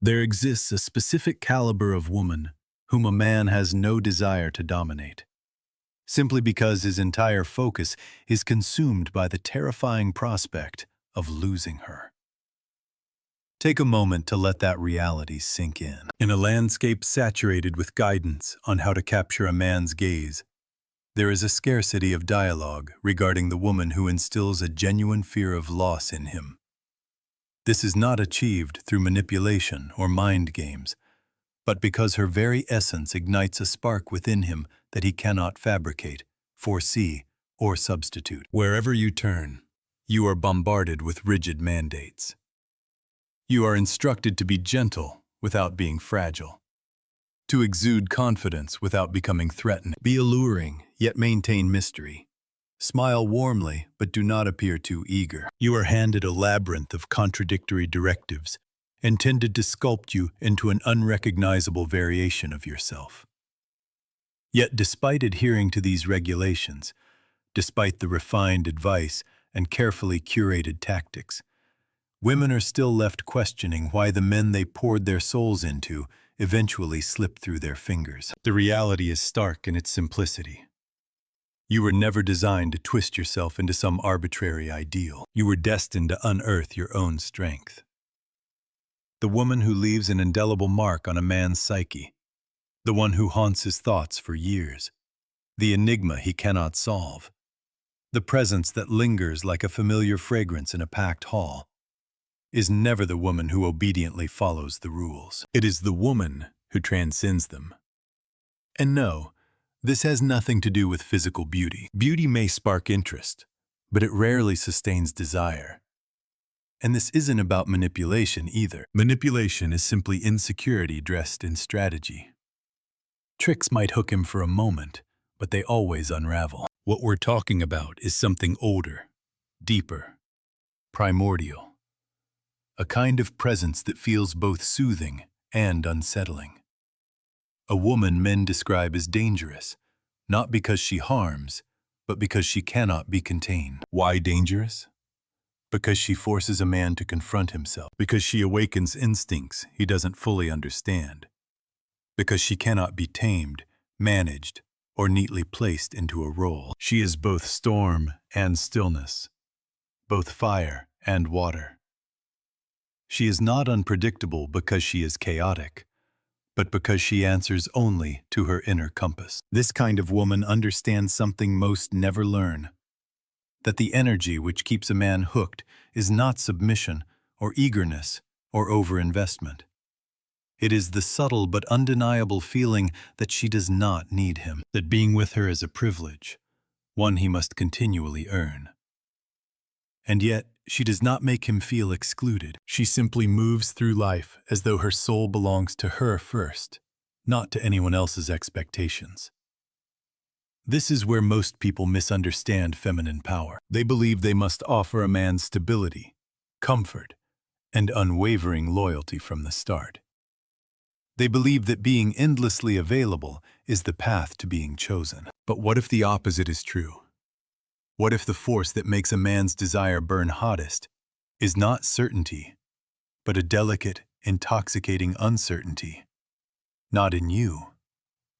There exists a specific caliber of woman whom a man has no desire to dominate, simply because his entire focus is consumed by the terrifying prospect of losing her. Take a moment to let that reality sink in. In a landscape saturated with guidance on how to capture a man's gaze, there is a scarcity of dialogue regarding the woman who instills a genuine fear of loss in him. This is not achieved through manipulation or mind games, but because her very essence ignites a spark within him that he cannot fabricate, foresee, or substitute. Wherever you turn, you are bombarded with rigid mandates. You are instructed to be gentle without being fragile, to exude confidence without becoming threatened, be alluring yet maintain mystery, smile warmly but do not appear too eager. You are handed a labyrinth of contradictory directives intended to sculpt you into an unrecognizable variation of yourself. Yet despite adhering to these regulations, despite the refined advice and carefully curated tactics, women are still left questioning why the men they poured their souls into eventually slip through their fingers. The reality is stark in its simplicity. You were never designed to twist yourself into some arbitrary ideal. You were destined to unearth your own strength. The woman who leaves an indelible mark on a man's psyche, the one who haunts his thoughts for years, the enigma he cannot solve, the presence that lingers like a familiar fragrance in a packed hall, is never the woman who obediently follows the rules. It is the woman who transcends them. And no, this has nothing to do with physical beauty. Beauty may spark interest, but it rarely sustains desire. And this isn't about manipulation either. Manipulation is simply insecurity dressed in strategy. Tricks might hook him for a moment, but they always unravel. What we're talking about is something older, deeper, primordial. A kind of presence that feels both soothing and unsettling. A woman men describe as dangerous, not because she harms, but because she cannot be contained. Why dangerous? Because she forces a man to confront himself. Because she awakens instincts he doesn't fully understand. Because she cannot be tamed, managed, or neatly placed into a role. She is both storm and stillness, both fire and water. She is not unpredictable because she is chaotic, but because she answers only to her inner compass. This kind of woman understands something most never learn, that the energy which keeps a man hooked is not submission or eagerness or overinvestment. It is the subtle but undeniable feeling that she does not need him, that being with her is a privilege, one he must continually earn. And yet, she does not make him feel excluded. She simply moves through life as though her soul belongs to her first, not to anyone else's expectations. This is where most people misunderstand feminine power. They believe they must offer a man stability, comfort, and unwavering loyalty from the start. They believe that being endlessly available is the path to being chosen. But what if the opposite is true? What if the force that makes a man's desire burn hottest is not certainty, but a delicate, intoxicating uncertainty? Not in you,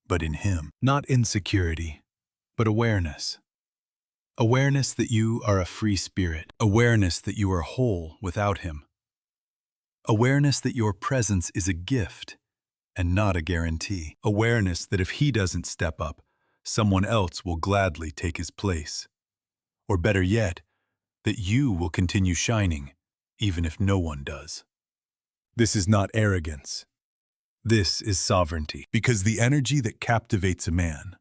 but in him. Not insecurity, but awareness. Awareness that you are a free spirit. Awareness that you are whole without him. Awareness that your presence is a gift and not a guarantee. Awareness that if he doesn't step up, someone else will gladly take his place. Or better yet, that you will continue shining, even if no one does. This is not arrogance. This is sovereignty. Because the energy that captivates a man,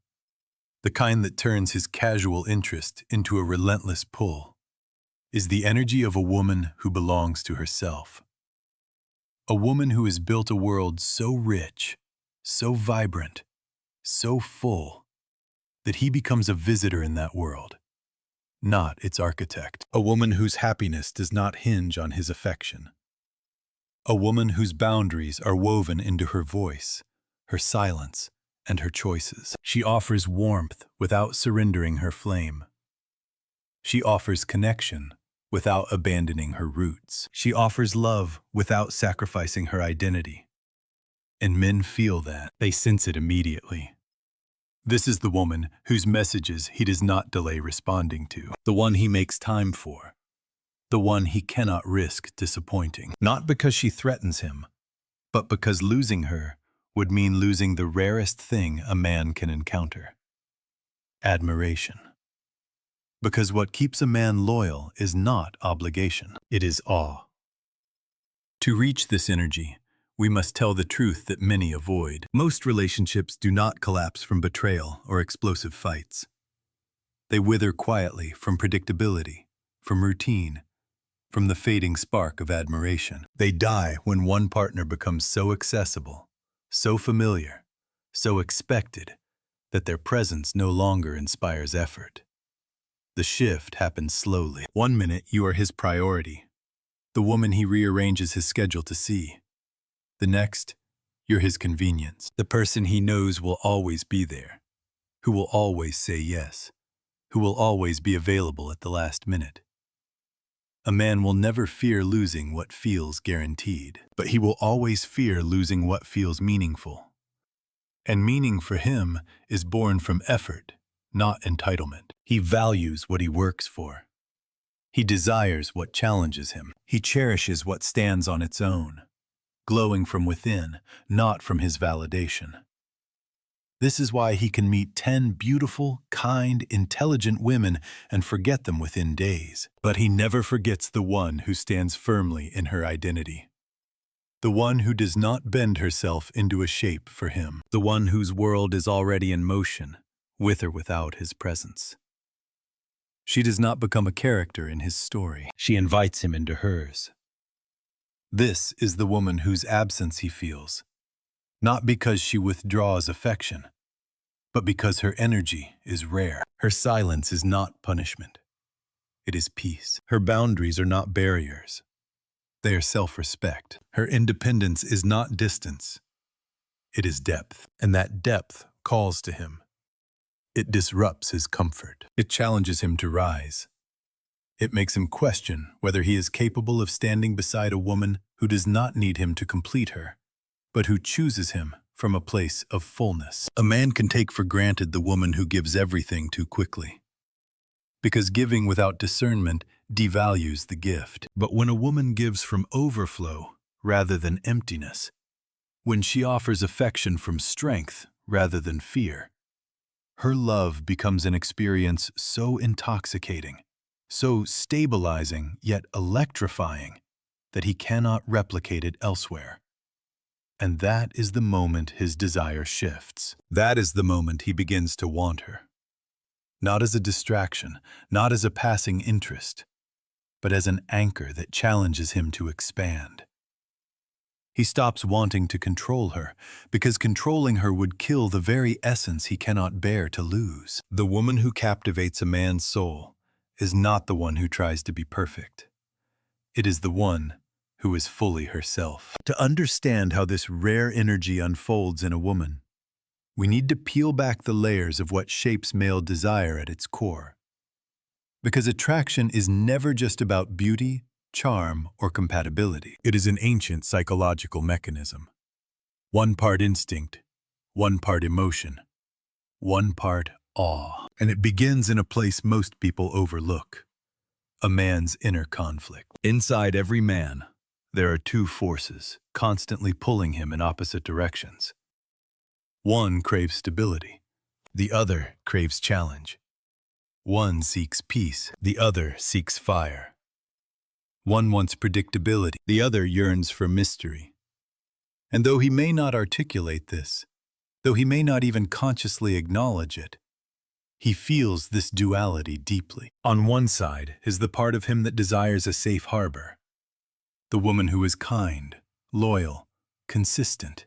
the kind that turns his casual interest into a relentless pull, is the energy of a woman who belongs to herself. A woman who has built a world so rich, so vibrant, so full, that he becomes a visitor in that world, not its architect. A woman whose happiness does not hinge on his affection. A woman whose boundaries are woven into her voice, her silence, and her choices. She offers warmth without surrendering her flame. She offers connection without abandoning her roots. She offers love without sacrificing her identity. And men feel that. They sense it immediately. This is the woman whose messages he does not delay responding to, the one he makes time for, the one he cannot risk disappointing. Not because she threatens him, but because losing her would mean losing the rarest thing a man can encounter: admiration. Because what keeps a man loyal is not obligation, it is awe. To reach this energy, we must tell the truth that many avoid. Most relationships do not collapse from betrayal or explosive fights. They wither quietly from predictability, from routine, from the fading spark of admiration. They die when one partner becomes so accessible, so familiar, so expected, that their presence no longer inspires effort. The shift happens slowly. One minute you are his priority, the woman he rearranges his schedule to see. The next, you're his convenience, the person he knows will always be there, who will always say yes, who will always be available at the last minute. A man will never fear losing what feels guaranteed, but he will always fear losing what feels meaningful. And meaning for him is born from effort, not entitlement. He values what he works for. He desires what challenges him. He cherishes what stands on its own, glowing from within, not from his validation. This is why he can meet 10 beautiful, kind, intelligent women and forget them within days. But he never forgets the one who stands firmly in her identity. The one who does not bend herself into a shape for him. The one whose world is already in motion, with or without his presence. She does not become a character in his story. She invites him into hers. This is the woman whose absence he feels, not because she withdraws affection, but because her energy is rare. Her silence is not punishment. It is peace. Her boundaries are not barriers. They are self-respect. Her independence is not distance. It is depth. And that depth calls to him. It disrupts his comfort. It challenges him to rise. It makes him question whether he is capable of standing beside a woman who does not need him to complete her, but who chooses him from a place of fullness. A man can take for granted the woman who gives everything too quickly, because giving without discernment devalues the gift. But when a woman gives from overflow rather than emptiness, when she offers affection from strength rather than fear, her love becomes an experience so intoxicating, so stabilizing yet electrifying, that he cannot replicate it elsewhere. And that is the moment his desire shifts. That is the moment he begins to want her. Not as a distraction, not as a passing interest, but as an anchor that challenges him to expand. He stops wanting to control her, because controlling her would kill the very essence he cannot bear to lose. The woman who captivates a man's soul is not the one who tries to be perfect. It is the one who is fully herself. To understand how this rare energy unfolds in a woman, we need to peel back the layers of what shapes male desire at its core. Because attraction is never just about beauty, charm, or compatibility. It is an ancient psychological mechanism. One part instinct, one part emotion, one part awe. And it begins in a place most people overlook: a man's inner conflict. Inside every man, there are two forces constantly pulling him in opposite directions. One craves stability, the other craves challenge. One seeks peace, the other seeks fire. One wants predictability, the other yearns for mystery. And though he may not articulate this, though he may not even consciously acknowledge it, he feels this duality deeply. On one side is the part of him that desires a safe harbor, the woman who is kind, loyal, consistent,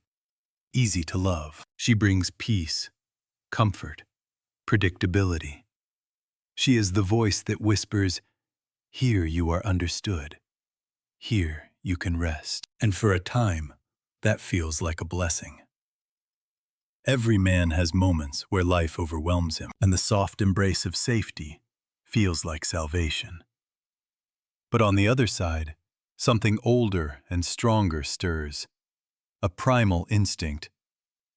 easy to love. She brings peace, comfort, predictability. She is the voice that whispers, "Here you are understood. Here you can rest." And for a time, that feels like a blessing. Every man has moments where life overwhelms him, and the soft embrace of safety feels like salvation. But on the other side, something older and stronger stirs, a primal instinct,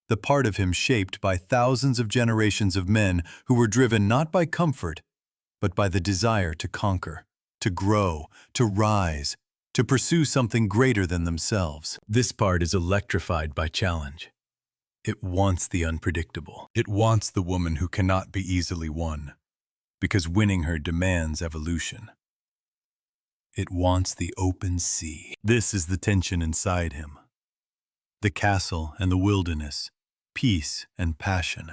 the part of him shaped by thousands of generations of men who were driven not by comfort, but by the desire to conquer, to grow, to rise, to pursue something greater than themselves. This part is electrified by challenge. It wants the unpredictable. It wants the woman who cannot be easily won, because winning her demands evolution. It wants the open sea. This is the tension inside him. The castle and the wilderness, peace and passion,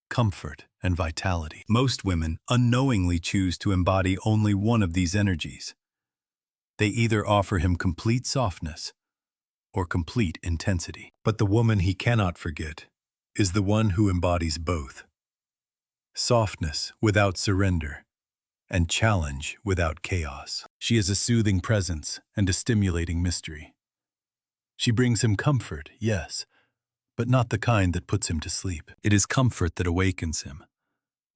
comfort and vitality. Most women unknowingly choose to embody only one of these energies. They either offer him complete softness or complete intensity. But the woman he cannot forget is the one who embodies both. Softness without surrender, and challenge without chaos. She is a soothing presence and a stimulating mystery. She brings him comfort, yes, but not the kind that puts him to sleep. It is comfort that awakens him,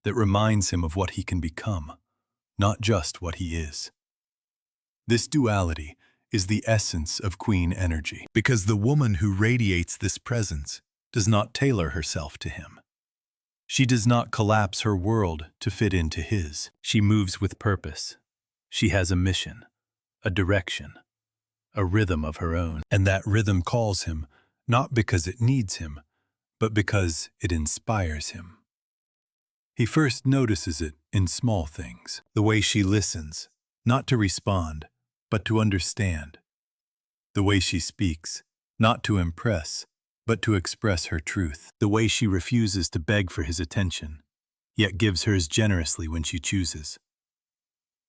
that reminds him of what he can become, not just what he is. This duality is the essence of queen energy, because the woman who radiates this presence does not tailor herself to him. She does not collapse her world to fit into his. She moves with purpose. She has a mission, a direction, a rhythm of her own. And that rhythm calls him, not because it needs him, but because it inspires him. He first notices it in small things. The way she listens, not to respond, but to understand. The way she speaks, not to impress, but to express her truth. The way she refuses to beg for his attention, yet gives hers generously when she chooses.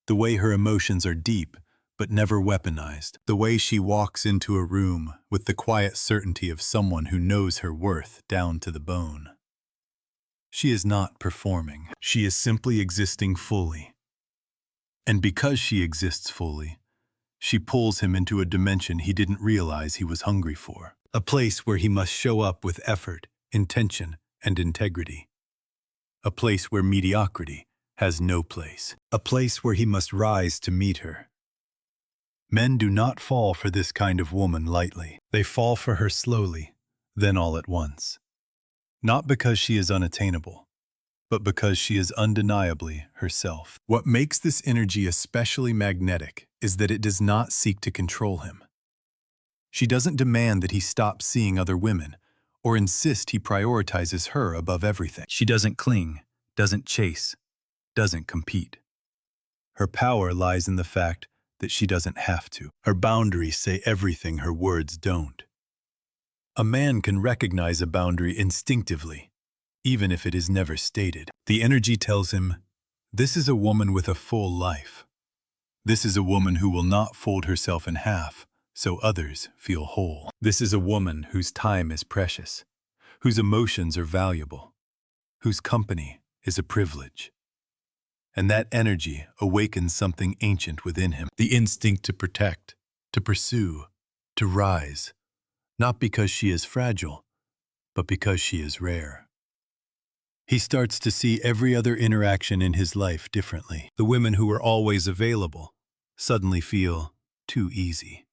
The way her emotions are deep, but never weaponized. The way she walks into a room with the quiet certainty of someone who knows her worth down to the bone. She is not performing. She is simply existing fully. And because she exists fully, she pulls him into a dimension he didn't realize he was hungry for. A place where he must show up with effort, intention, and integrity. A place where mediocrity has no place. A place where he must rise to meet her. Men do not fall for this kind of woman lightly. They fall for her slowly, then all at once. Not because she is unattainable, but because she is undeniably herself. What makes this energy especially magnetic is that it does not seek to control him. She doesn't demand that he stop seeing other women, or insist he prioritizes her above everything. She doesn't cling, doesn't chase, doesn't compete. Her power lies in the fact that she doesn't have to. Her boundaries say everything her words don't. A man can recognize a boundary instinctively, even if it is never stated. The energy tells him, this is a woman with a full life. This is a woman who will not fold herself in half, so others feel whole. This is a woman whose time is precious, whose emotions are valuable, whose company is a privilege. And that energy awakens something ancient within him, the instinct to protect, to pursue, to rise, not because she is fragile, but because she is rare. He starts to see every other interaction in his life differently. The women who were always available suddenly feel too easy.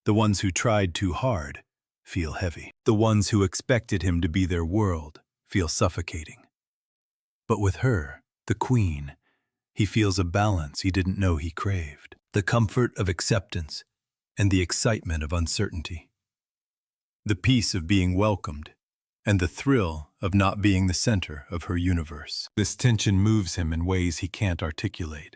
The ones who tried too hard feel heavy. The ones who expected him to be their world feel suffocating. But with her, the queen, he feels a balance he didn't know he craved. The comfort of acceptance and the excitement of uncertainty. The peace of being welcomed and the thrill of not being the center of her universe. This tension moves him in ways he can't articulate.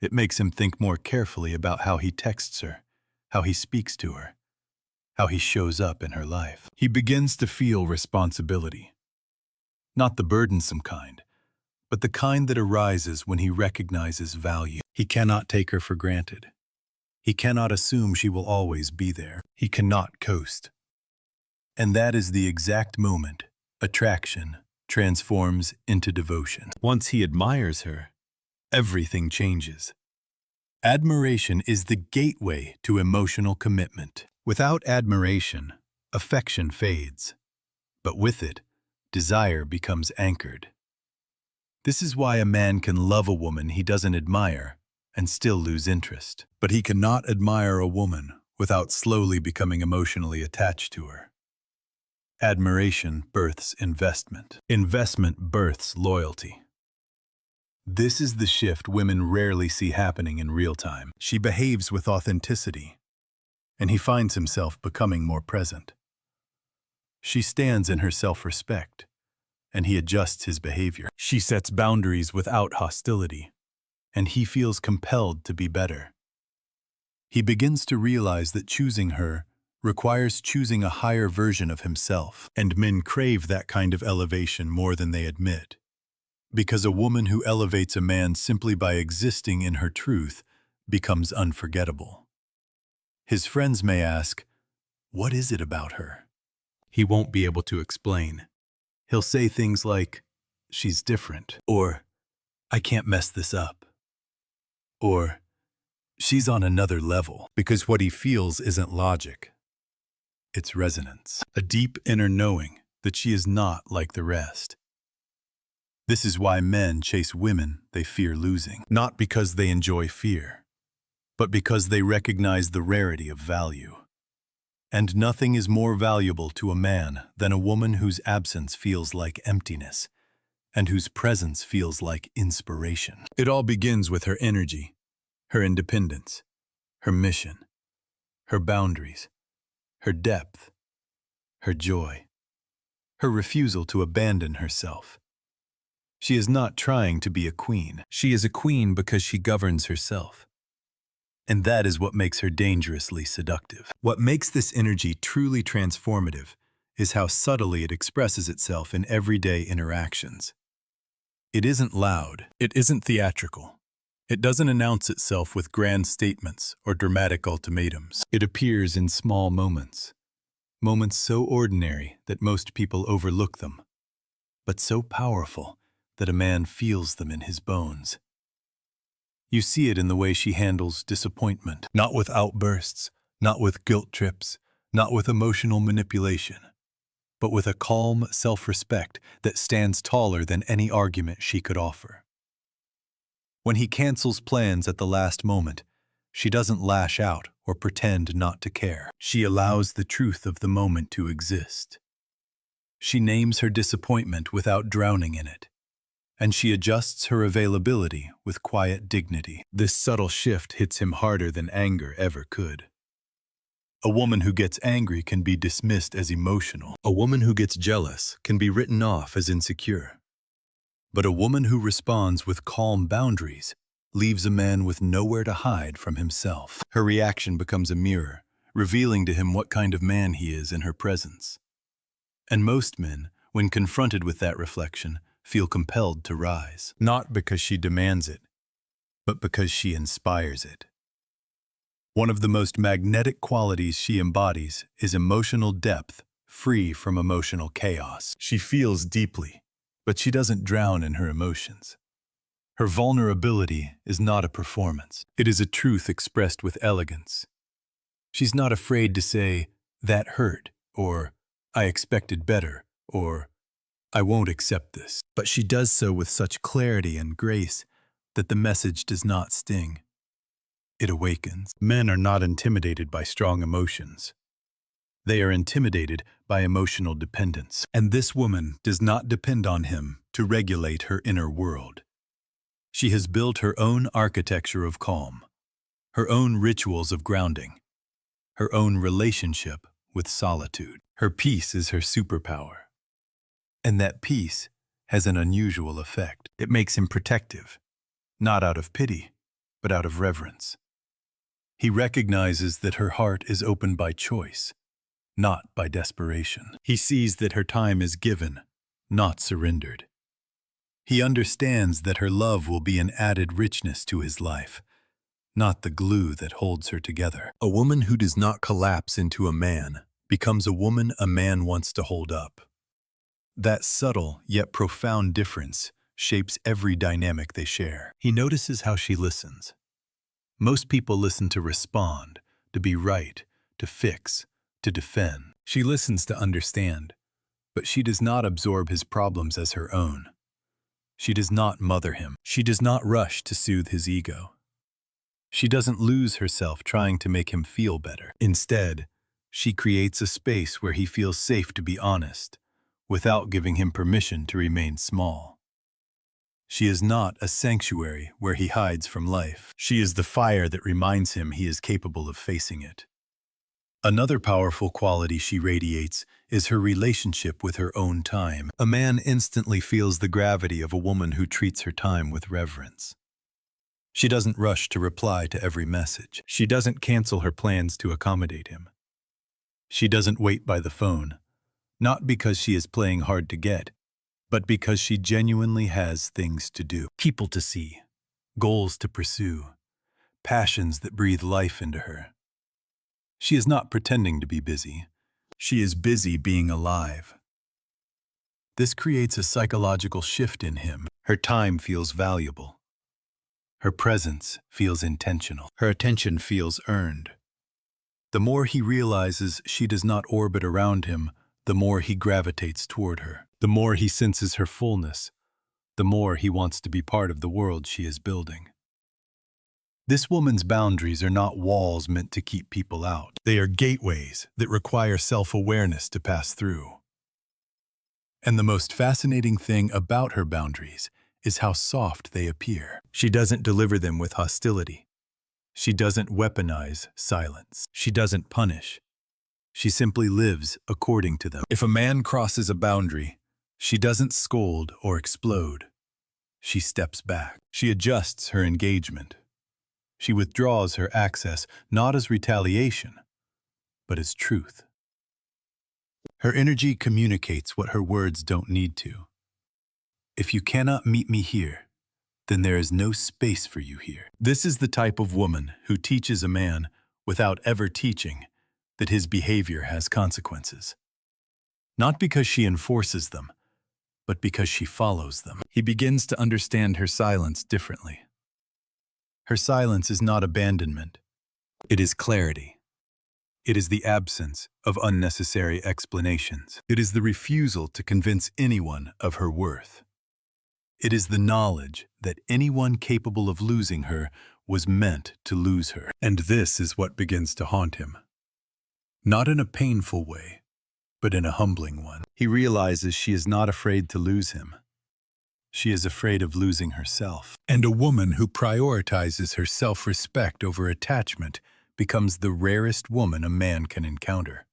It makes him think more carefully about how he texts her, how he speaks to her, how he shows up in her life. He begins to feel responsibility. Not the burdensome kind, but the kind that arises when he recognizes value. He cannot take her for granted. He cannot assume she will always be there. He cannot coast. And that is the exact moment attraction transforms into devotion. Once he admires her, everything changes. Admiration is the gateway to emotional commitment. Without admiration, affection fades. But with it, desire becomes anchored. This is why a man can love a woman he doesn't admire, and still lose interest. But he cannot admire a woman without slowly becoming emotionally attached to her. Admiration births investment. Investment births loyalty. This is the shift women rarely see happening in real time. She behaves with authenticity, and he finds himself becoming more present. She stands in her self-respect, and he adjusts his behavior. She sets boundaries without hostility, and he feels compelled to be better. He begins to realize that choosing her requires choosing a higher version of himself, and men crave that kind of elevation more than they admit. Because a woman who elevates a man simply by existing in her truth becomes unforgettable. His friends may ask, "What is it about her?" He won't be able to explain. He'll say things like, "She's different," or "I can't mess this up," or "She's on another level," because what he feels isn't logic. It's resonance, a deep inner knowing that she is not like the rest. This is why men chase women they fear losing, not because they enjoy fear, but because they recognize the rarity of value. And nothing is more valuable to a man than a woman whose absence feels like emptiness, and whose presence feels like inspiration. It all begins with her energy, her independence, her mission, her boundaries, her depth, her joy, her refusal to abandon herself. She is not trying to be a queen. She is a queen because she governs herself. And that is what makes her dangerously seductive. What makes this energy truly transformative is how subtly it expresses itself in everyday interactions. It isn't loud. It isn't theatrical. It doesn't announce itself with grand statements or dramatic ultimatums. It appears in small moments. Moments so ordinary that most people overlook them, but so powerful that a man feels them in his bones. You see it in the way she handles disappointment, not with outbursts, not with guilt trips, not with emotional manipulation, but with a calm self-respect that stands taller than any argument she could offer. When he cancels plans at the last moment, she doesn't lash out or pretend not to care. She allows the truth of the moment to exist. She names her disappointment without drowning in it, and she adjusts her availability with quiet dignity. This subtle shift hits him harder than anger ever could. A woman who gets angry can be dismissed as emotional. A woman who gets jealous can be written off as insecure. But a woman who responds with calm boundaries leaves a man with nowhere to hide from himself. Her reaction becomes a mirror, revealing to him what kind of man he is in her presence. And most men, when confronted with that reflection, feel compelled to rise, not because she demands it, but because she inspires it. One of the most magnetic qualities she embodies is emotional depth, free from emotional chaos. She feels deeply, but she doesn't drown in her emotions. Her vulnerability is not a performance. It is a truth expressed with elegance. She's not afraid to say, "That hurt," or "I expected better," or "I won't accept this." But she does so with such clarity and grace that the message does not sting. It awakens. Men are not intimidated by strong emotions. They are intimidated by emotional dependence. And this woman does not depend on him to regulate her inner world. She has built her own architecture of calm, her own rituals of grounding, her own relationship with solitude. Her peace is her superpower. And that peace has an unusual effect. It makes him protective, not out of pity, but out of reverence. He recognizes that her heart is open by choice, not by desperation. He sees that her time is given, not surrendered. He understands that her love will be an added richness to his life, not the glue that holds her together. A woman who does not collapse into a man becomes a woman a man wants to hold up. That subtle yet profound difference shapes every dynamic they share. He notices how she listens. Most people listen to respond, to be right, to fix, to defend. She listens to understand, but she does not absorb his problems as her own. She does not mother him. She does not rush to soothe his ego. She doesn't lose herself trying to make him feel better. Instead, she creates a space where he feels safe to be honest, without giving him permission to remain small. She is not a sanctuary where he hides from life. She is the fire that reminds him he is capable of facing it. Another powerful quality she radiates is her relationship with her own time. A man instantly feels the gravity of a woman who treats her time with reverence. She doesn't rush to reply to every message. She doesn't cancel her plans to accommodate him. She doesn't wait by the phone, not because she is playing hard to get, but because she genuinely has things to do, people to see, goals to pursue, passions that breathe life into her. She is not pretending to be busy. She is busy being alive. This creates a psychological shift in him. Her time feels valuable. Her presence feels intentional. Her attention feels earned. The more he realizes she does not orbit around him, the more he gravitates toward her. The more he senses her fullness, the more he wants to be part of the world she is building. This woman's boundaries are not walls meant to keep people out. They are gateways that require self-awareness to pass through. And the most fascinating thing about her boundaries is how soft they appear. She doesn't deliver them with hostility. She doesn't weaponize silence. She doesn't punish. She simply lives according to them. If a man crosses a boundary, she doesn't scold or explode. She steps back. She adjusts her engagement. She withdraws her access, not as retaliation, but as truth. Her energy communicates what her words don't need to. If you cannot meet me here, then there is no space for you here. This is the type of woman who teaches a man, without ever teaching, that his behavior has consequences. Not because she enforces them, but because she follows them. He begins to understand her silence differently. Her silence is not abandonment. It is clarity. It is the absence of unnecessary explanations. It is the refusal to convince anyone of her worth. It is the knowledge that anyone capable of losing her was meant to lose her. And this is what begins to haunt him. Not in a painful way, but in a humbling one. He realizes she is not afraid to lose him. She is afraid of losing herself. And a woman who prioritizes her self-respect over attachment becomes the rarest woman a man can encounter.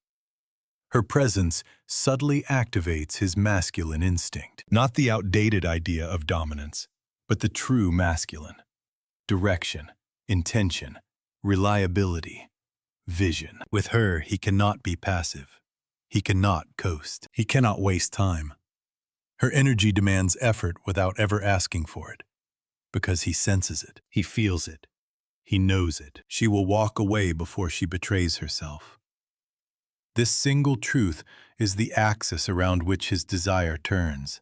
Her presence subtly activates his masculine instinct. Not the outdated idea of dominance, but the true masculine. Direction, intention, reliability, vision. With her, he cannot be passive. He cannot coast. He cannot waste time. Her energy demands effort without ever asking for it, because he senses it, he feels it, he knows it. She will walk away before she betrays herself. This single truth is the axis around which his desire turns,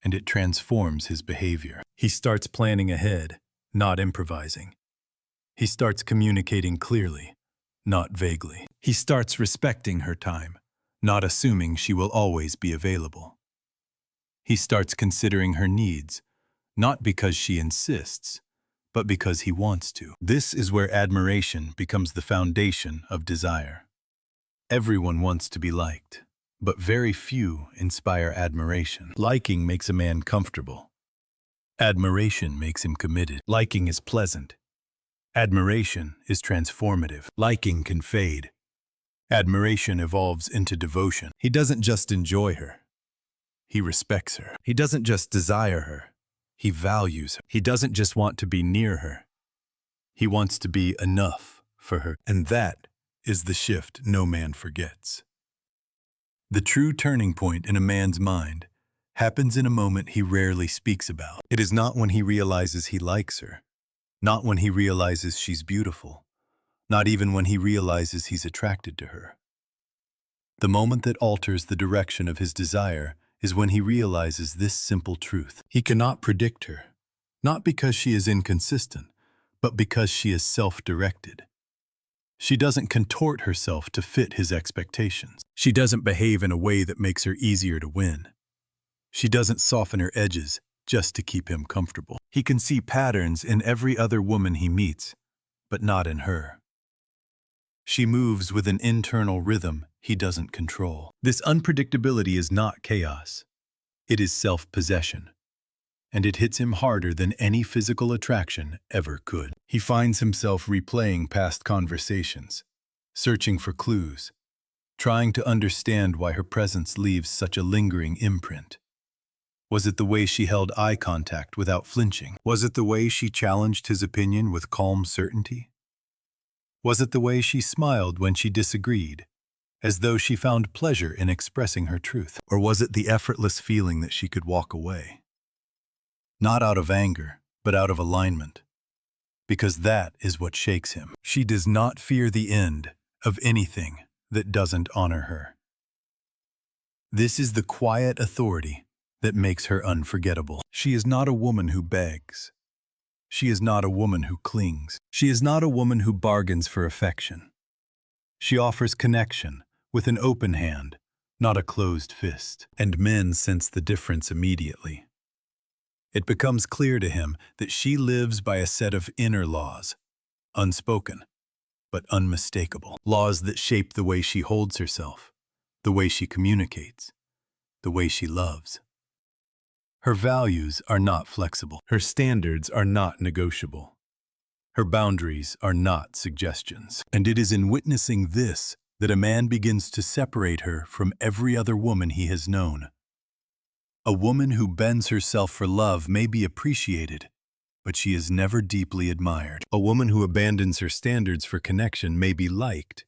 and it transforms his behavior. He starts planning ahead, not improvising. He starts communicating clearly, not vaguely. He starts respecting her time, not assuming she will always be available. He starts considering her needs, not because she insists, but because he wants to. This is where admiration becomes the foundation of desire. Everyone wants to be liked, but very few inspire admiration. Liking makes a man comfortable. Admiration makes him committed. Liking is pleasant. Admiration is transformative. Liking can fade. Admiration evolves into devotion. He doesn't just enjoy her. He respects her. He doesn't just desire her. He values her. He doesn't just want to be near her. He wants to be enough for her. And that is the shift no man forgets. The true turning point in a man's mind happens in a moment he rarely speaks about. It is not when he realizes he likes her, not when he realizes she's beautiful, not even when he realizes he's attracted to her. The moment that alters the direction of his desire is when he realizes this simple truth. He cannot predict her, not because she is inconsistent, but because she is self-directed. She doesn't contort herself to fit his expectations. She doesn't behave in a way that makes her easier to win. She doesn't soften her edges just to keep him comfortable. He can see patterns in every other woman he meets, but not in her. She moves with an internal rhythm he doesn't control. This unpredictability is not chaos. It is self-possession. And it hits him harder than any physical attraction ever could. He finds himself replaying past conversations, searching for clues, trying to understand why her presence leaves such a lingering imprint. Was it the way she held eye contact without flinching? Was it the way she challenged his opinion with calm certainty? Was it the way she smiled when she disagreed, as though she found pleasure in expressing her truth? Or was it the effortless feeling that she could walk away? Not out of anger, but out of alignment. Because that is what shakes him. She does not fear the end of anything that doesn't honor her. This is the quiet authority that makes her unforgettable. She is not a woman who begs. She is not a woman who clings. She is not a woman who bargains for affection. She offers connection with an open hand, not a closed fist. And men sense the difference immediately. It becomes clear to him that she lives by a set of inner laws, unspoken, but unmistakable. Laws that shape the way she holds herself, the way she communicates, the way she loves. Her values are not flexible. Her standards are not negotiable. Her boundaries are not suggestions. And it is in witnessing this that a man begins to separate her from every other woman he has known. A woman who bends herself for love may be appreciated, but she is never deeply admired. A woman who abandons her standards for connection may be liked,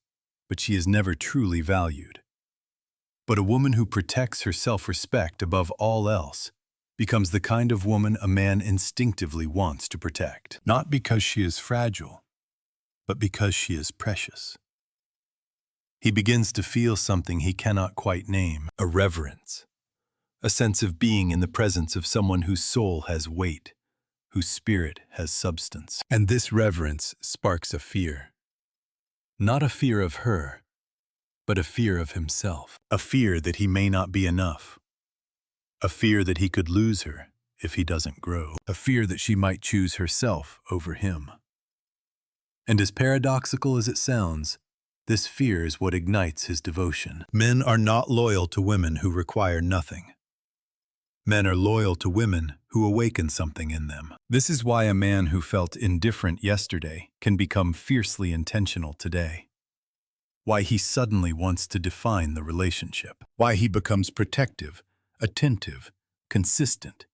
but she is never truly valued. But a woman who protects her self-respect above all else becomes the kind of woman a man instinctively wants to protect. Not because she is fragile, but because she is precious. He begins to feel something he cannot quite name, a reverence. A sense of being in the presence of someone whose soul has weight, whose spirit has substance. And this reverence sparks a fear. Not a fear of her, but a fear of himself. A fear that he may not be enough. A fear that he could lose her if he doesn't grow. A fear that she might choose herself over him. And as paradoxical as it sounds, this fear is what ignites his devotion. Men are not loyal to women who require nothing. Men are loyal to women who awaken something in them. This is why a man who felt indifferent yesterday can become fiercely intentional today. Why he suddenly wants to define the relationship. Why he becomes protective, attentive, consistent.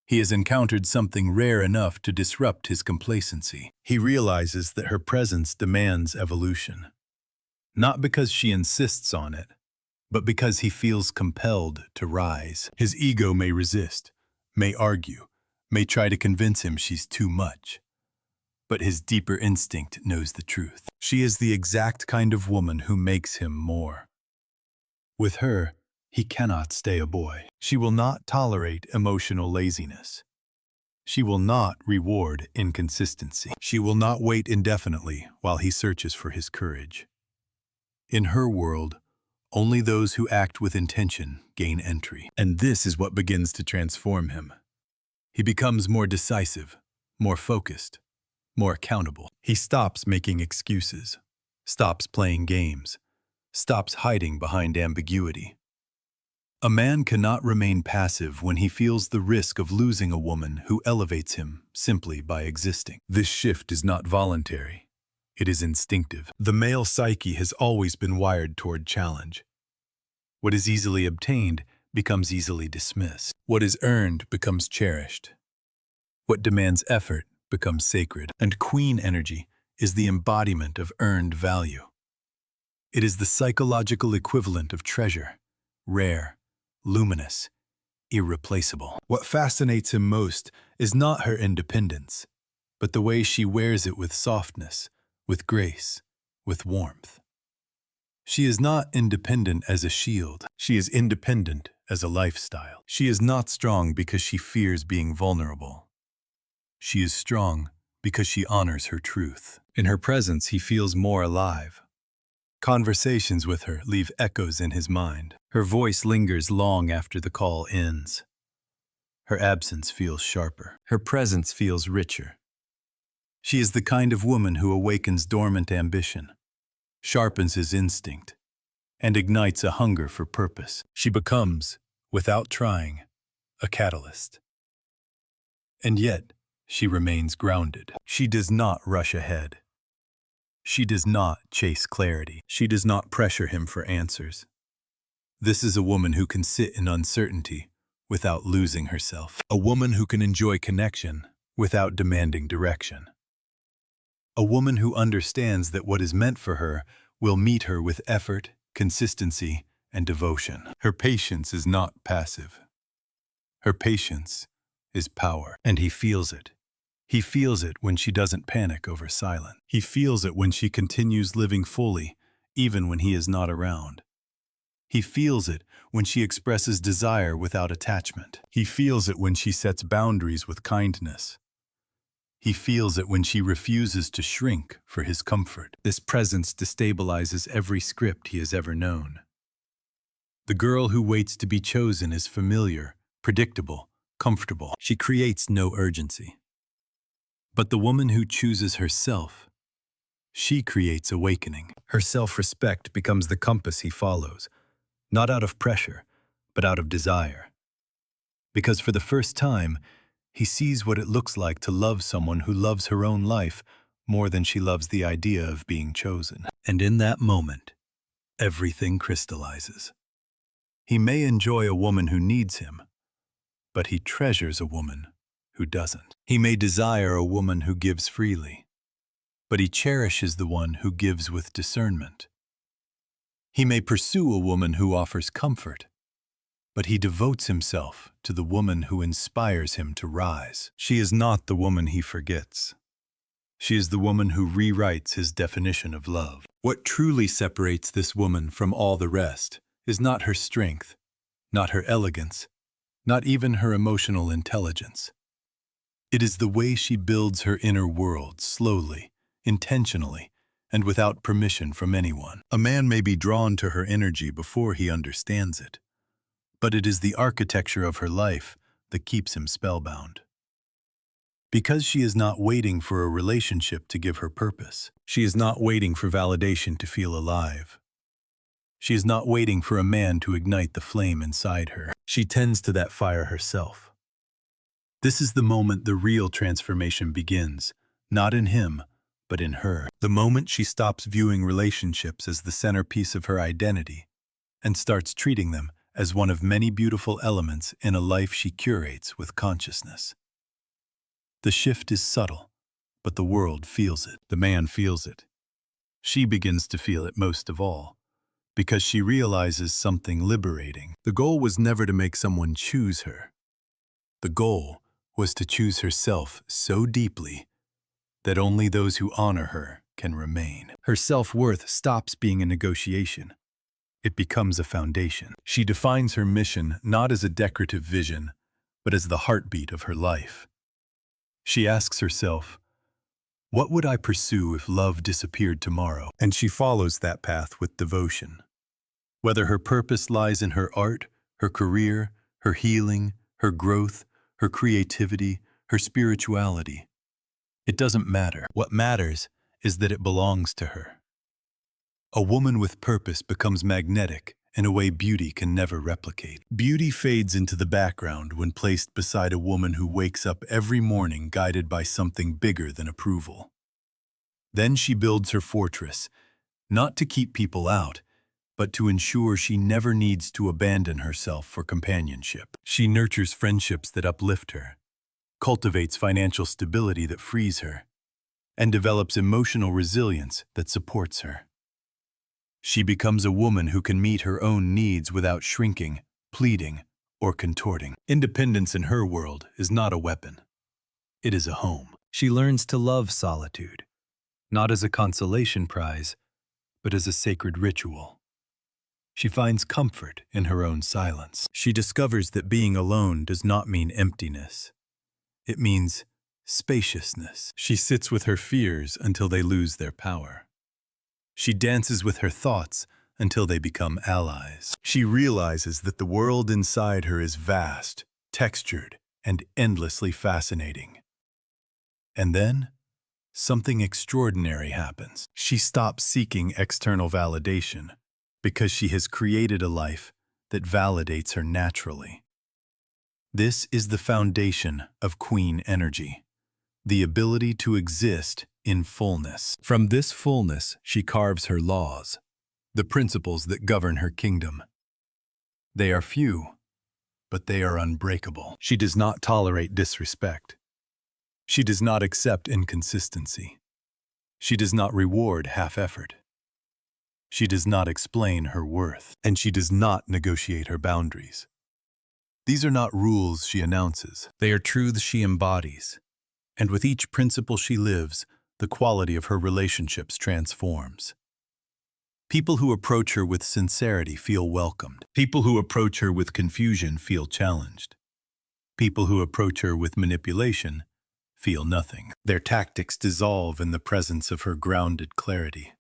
He has encountered something rare enough to disrupt his complacency. He realizes that her presence demands evolution. Not because she insists on it, but because he feels compelled to rise. His ego may resist, may argue, may try to convince him she's too much. But his deeper instinct knows the truth. She is the exact kind of woman who makes him more. With her, he cannot stay a boy. She will not tolerate emotional laziness. She will not reward inconsistency. She will not wait indefinitely while he searches for his courage. In her world, only those who act with intention gain entry. And this is what begins to transform him. He becomes more decisive, more focused, more accountable. He stops making excuses, stops playing games, stops hiding behind ambiguity. A man cannot remain passive when he feels the risk of losing a woman who elevates him simply by existing. This shift is not voluntary. It is instinctive. The male psyche has always been wired toward challenge. What is easily obtained becomes easily dismissed. What is earned becomes cherished. What demands effort becomes sacred. And queen energy is the embodiment of earned value. It is the psychological equivalent of treasure, rare, luminous, irreplaceable. What fascinates him most is not her independence, but the way she wears it with softness, with grace, with warmth. She is not independent as a shield. She is independent as a lifestyle. She is not strong because she fears being vulnerable. She is strong because she honors her truth. In her presence, he feels more alive. Conversations with her leave echoes in his mind. Her voice lingers long after the call ends. Her absence feels sharper. Her presence feels richer. She is the kind of woman who awakens dormant ambition, sharpens his instinct, and ignites a hunger for purpose. She becomes, without trying, a catalyst. And yet, she remains grounded. She does not rush ahead. She does not chase clarity. She does not pressure him for answers. This is a woman who can sit in uncertainty without losing herself. A woman who can enjoy connection without demanding direction. A woman who understands that what is meant for her will meet her with effort, consistency, and devotion. Her patience is not passive. Her patience is power, and he feels it. He feels it when she doesn't panic over silence. He feels it when she continues living fully, even when he is not around. He feels it when she expresses desire without attachment. He feels it when she sets boundaries with kindness. He feels it when she refuses to shrink for his comfort. This presence destabilizes every script he has ever known. The girl who waits to be chosen is familiar, predictable, comfortable. She creates no urgency. But the woman who chooses herself, she creates awakening. Her self-respect becomes the compass he follows, not out of pressure, but out of desire. Because for the first time, he sees what it looks like to love someone who loves her own life more than she loves the idea of being chosen. And in that moment, everything crystallizes. He may enjoy a woman who needs him, but he treasures a woman who doesn't. He may desire a woman who gives freely, but he cherishes the one who gives with discernment. He may pursue a woman who offers comfort, but he devotes himself to the woman who inspires him to rise. She is not the woman he forgets. She is the woman who rewrites his definition of love. What truly separates this woman from all the rest is not her strength, not her elegance, not even her emotional intelligence. It is the way she builds her inner world slowly, intentionally, and without permission from anyone. A man may be drawn to her energy before he understands it, but it is the architecture of her life that keeps him spellbound. Because she is not waiting for a relationship to give her purpose. She is not waiting for validation to feel alive. She is not waiting for a man to ignite the flame inside her. She tends to that fire herself. This is the moment the real transformation begins, not in him, but in her. The moment she stops viewing relationships as the centerpiece of her identity and starts treating them as one of many beautiful elements in a life she curates with consciousness. The shift is subtle, but the world feels it. The man feels it. She begins to feel it most of all, because she realizes something liberating. The goal was never to make someone choose her. The goal was to choose herself so deeply that only those who honor her can remain. Her self-worth stops being a negotiation. It becomes a foundation. She defines her mission not as a decorative vision, but as the heartbeat of her life. She asks herself, what would I pursue if love disappeared tomorrow? And she follows that path with devotion. Whether her purpose lies in her art, her career, her healing, her growth, her creativity, her spirituality, it doesn't matter. What matters is that it belongs to her. A woman with purpose becomes magnetic in a way beauty can never replicate. Beauty fades into the background when placed beside a woman who wakes up every morning guided by something bigger than approval. Then she builds her fortress, not to keep people out, but to ensure she never needs to abandon herself for companionship. She nurtures friendships that uplift her, cultivates financial stability that frees her, and develops emotional resilience that supports her. She becomes a woman who can meet her own needs without shrinking, pleading, or contorting. Independence in her world is not a weapon. It is a home. She learns to love solitude, not as a consolation prize, but as a sacred ritual. She finds comfort in her own silence. She discovers that being alone does not mean emptiness. It means spaciousness. She sits with her fears until they lose their power. She dances with her thoughts until they become allies. She realizes that the world inside her is vast, textured, and endlessly fascinating. And then, something extraordinary happens. She stops seeking external validation because she has created a life that validates her naturally. This is the foundation of queen energy, the ability to exist in fullness. From this fullness, she carves her laws, the principles that govern her kingdom. They are few, but they are unbreakable. She does not tolerate disrespect. She does not accept inconsistency. She does not reward half-effort. She does not explain her worth, and she does not negotiate her boundaries. These are not rules she announces. They are truths she embodies. And with each principle she lives, the quality of her relationships transforms. People who approach her with sincerity feel welcomed. People who approach her with confusion feel challenged. People who approach her with manipulation feel nothing. Their tactics dissolve in the presence of her grounded clarity.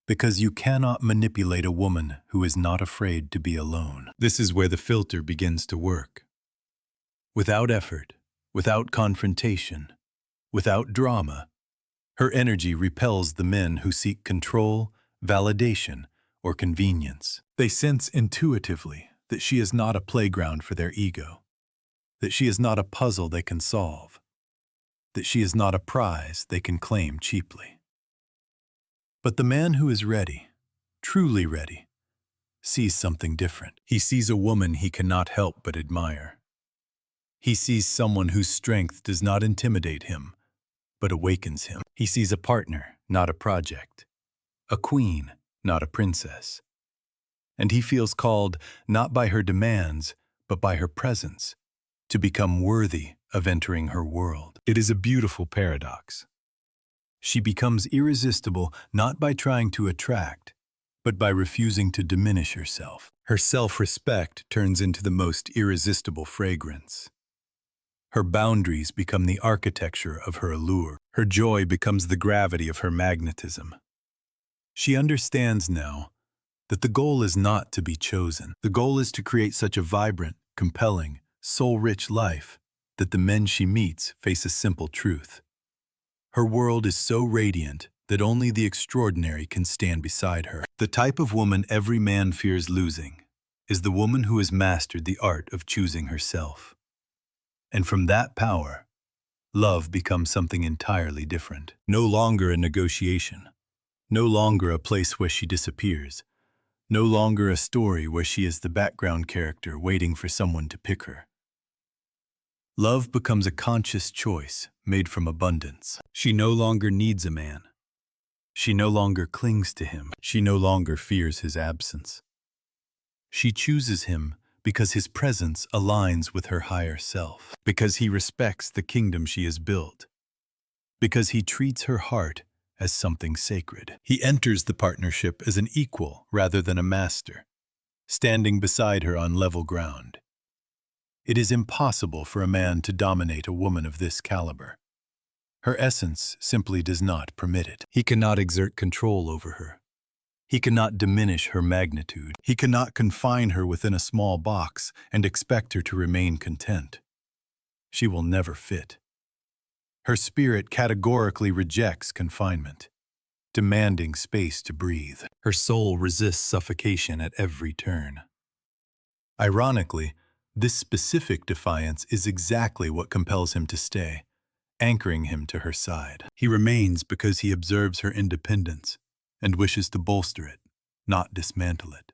Because you cannot manipulate a woman who is not afraid to be alone. This is where the filter begins to work. Without effort, without confrontation, without drama, her energy repels the men who seek control, validation, or convenience. They sense intuitively that she is not a playground for their ego, that she is not a puzzle they can solve, that she is not a prize they can claim cheaply. But the man who is ready, truly ready, sees something different. He sees a woman he cannot help but admire. He sees someone whose strength does not intimidate him, but awakens him. He sees a partner, not a project, a queen, not a princess. And he feels called not by her demands, but by her presence, to become worthy of entering her world. It is a beautiful paradox. She becomes irresistible not by trying to attract, but by refusing to diminish herself. Her self-respect turns into the most irresistible fragrance. Her boundaries become the architecture of her allure. Her joy becomes the gravity of her magnetism. She understands now that the goal is not to be chosen. The goal is to create such a vibrant, compelling, soul-rich life that the men she meets face a simple truth. Her world is so radiant that only the extraordinary can stand beside her. The type of woman every man fears losing is the woman who has mastered the art of choosing herself. And from that power, love becomes something entirely different. No longer a negotiation. No longer a place where she disappears. No longer a story where she is the background character waiting for someone to pick her. Love becomes a conscious choice made from abundance. She no longer needs a man. She no longer clings to him. She no longer fears his absence. She chooses him because his presence aligns with her higher self, because he respects the kingdom she has built, because he treats her heart as something sacred. He enters the partnership as an equal rather than a master, standing beside her on level ground. It is impossible for a man to dominate a woman of this caliber. Her essence simply does not permit it. He cannot exert control over her. He cannot diminish her magnitude. He cannot confine her within a small box and expect her to remain content. She will never fit. Her spirit categorically rejects confinement, demanding space to breathe. Her soul resists suffocation at every turn. Ironically, this specific defiance is exactly what compels him to stay, anchoring him to her side. He remains because he observes her independence and wishes to bolster it, not dismantle it.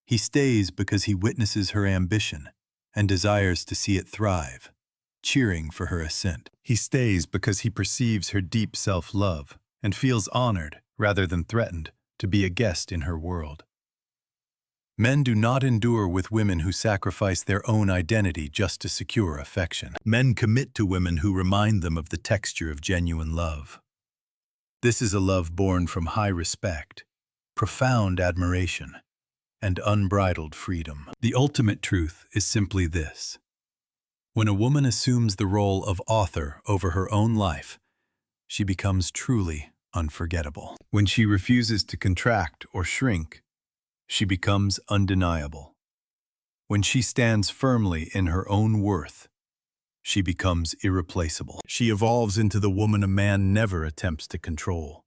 He stays because he witnesses her ambition and desires to see it thrive, cheering for her ascent. He stays because he perceives her deep self-love and feels honored, rather than threatened, to be a guest in her world. Men do not endure with women who sacrifice their own identity just to secure affection. Men commit to women who remind them of the texture of genuine love. This is a love born from high respect, profound admiration, and unbridled freedom. The ultimate truth is simply this. When a woman assumes the role of author over her own life, she becomes truly unforgettable. When she refuses to contract or shrink, she becomes undeniable. When she stands firmly in her own worth, She becomes irreplaceable. She evolves into the woman a man never attempts to control,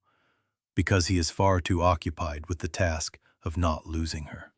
because he is far too occupied with the task of not losing her.